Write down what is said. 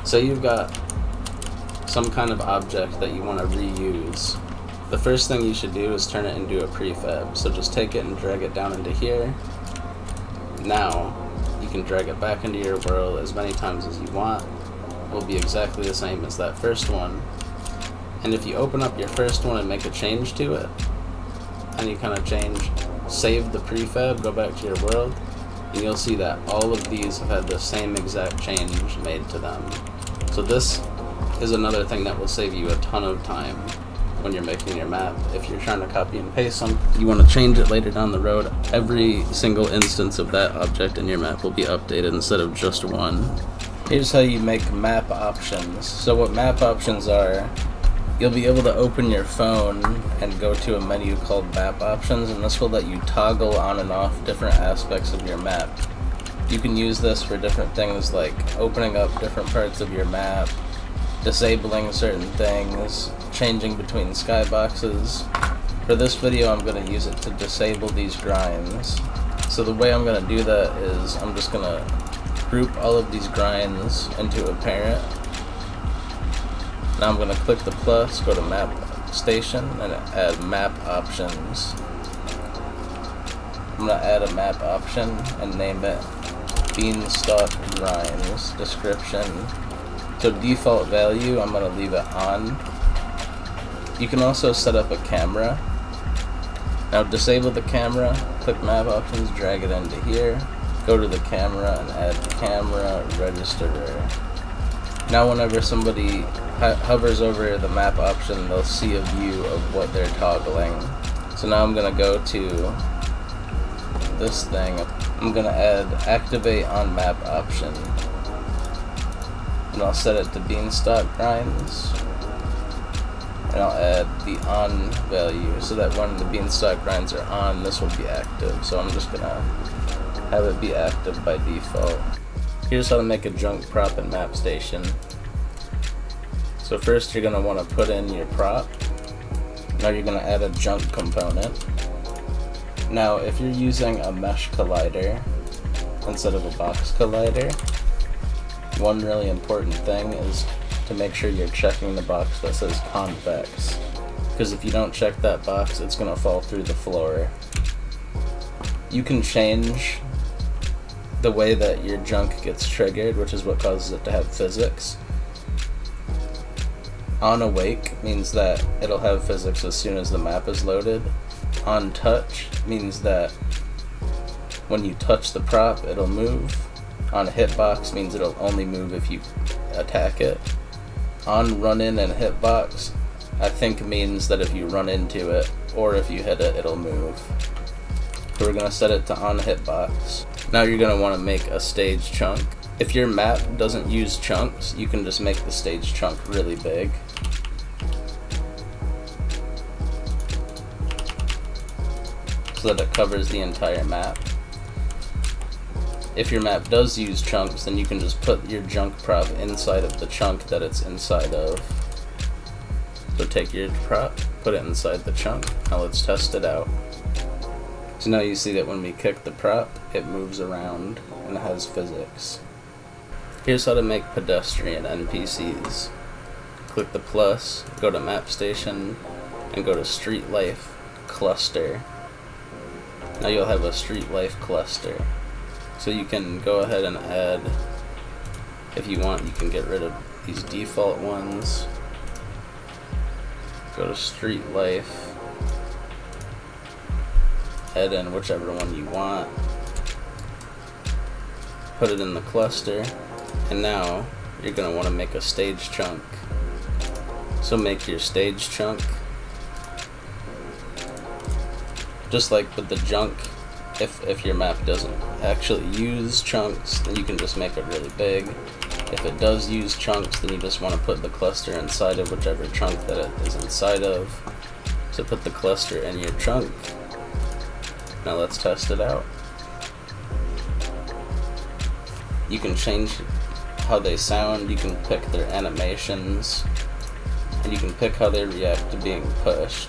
Say you've got some kind of object that you want to reuse. The first thing you should do is turn it into a prefab. So just take it and drag it down into here. Now you can drag it back into your world as many times as you want. It will be exactly the same as that first one. And if you open up your first one and make a change to it, any kind of change, save the prefab, go back to your world, and you'll see that all of these have had the same exact change made to them. So this is another thing that will save you a ton of time when you're making your map. If you're trying to copy and paste some, you want to change it later down the road, every single instance of that object in your map will be updated instead of just one. Here's how you make map options. So what map options are, you'll be able to open your phone and go to a menu called map options, and this will let you toggle on and off different aspects of your map. You can use this for different things like opening up different parts of your map, disabling certain things, changing between skyboxes. For this video I'm going to use it to disable these grinds. So the way I'm going to do that is I'm just going to group all of these grinds into a parent. Now I'm going to click the plus, go to Mapstation, and add map options. I'm going to add a map option and name it Beanstalk Grinds. Description. So default value, I'm going to leave it on. You can also set up a camera. Now disable the camera, click map options, drag it into here, go to the camera and add camera registerer. Now whenever somebody hovers over the map option, they'll see a view of what they're toggling. So now I'm going to go to this thing. I'm going to add activate on map option. And I'll set it to Beanstalk Grinds. And I'll add the on value so that when the Beanstalk Grinds are on, this will be active. So I'm just going to have it be active by default. Here's how to make a junk prop in Mapstation. So first you're going to want to put in your prop. Now you're going to add a junk component. Now if you're using a mesh collider instead of a box collider, one really important thing is to make sure you're checking the box that says convex. Because if you don't check that box, it's going to fall through the floor. You can change the way that your junk gets triggered, which is what causes it to have physics. On awake means that it'll have physics as soon as the map is loaded. On touch means that when you touch the prop, it'll move. On hitbox means it'll only move if you attack it. On run in and hitbox, I think means that if you run into it or if you hit it, it'll move. So we're going to set it to on hitbox. Now you're going to want to make a stage chunk. If your map doesn't use chunks, you can just make the stage chunk really big. So that it covers the entire map. If your map does use chunks, then you can just put your junk prop inside of the chunk that it's inside of. So take your prop, put it inside the chunk. Now let's test it out. So now you see that when we kick the prop, it moves around and it has physics. Here's how to make pedestrian NPCs. Click the plus, go to Mapstation, and go to Street Life Cluster. Now you'll have a Street Life cluster. So you can go ahead and add, if you want, you can get rid of these default ones. Go to Street Life, add in whichever one you want, put it in the cluster, and now you're going to want to make a stage chunk. So make your stage chunk. Just like with the junk, if your map doesn't actually use chunks, then you can just make it really big. If it does use chunks, then you just want to put the cluster inside of whichever chunk that it is inside of. So put the cluster in your chunk. Now let's test it out. You can change how they sound, you can pick their animations, and you can pick how they react to being pushed.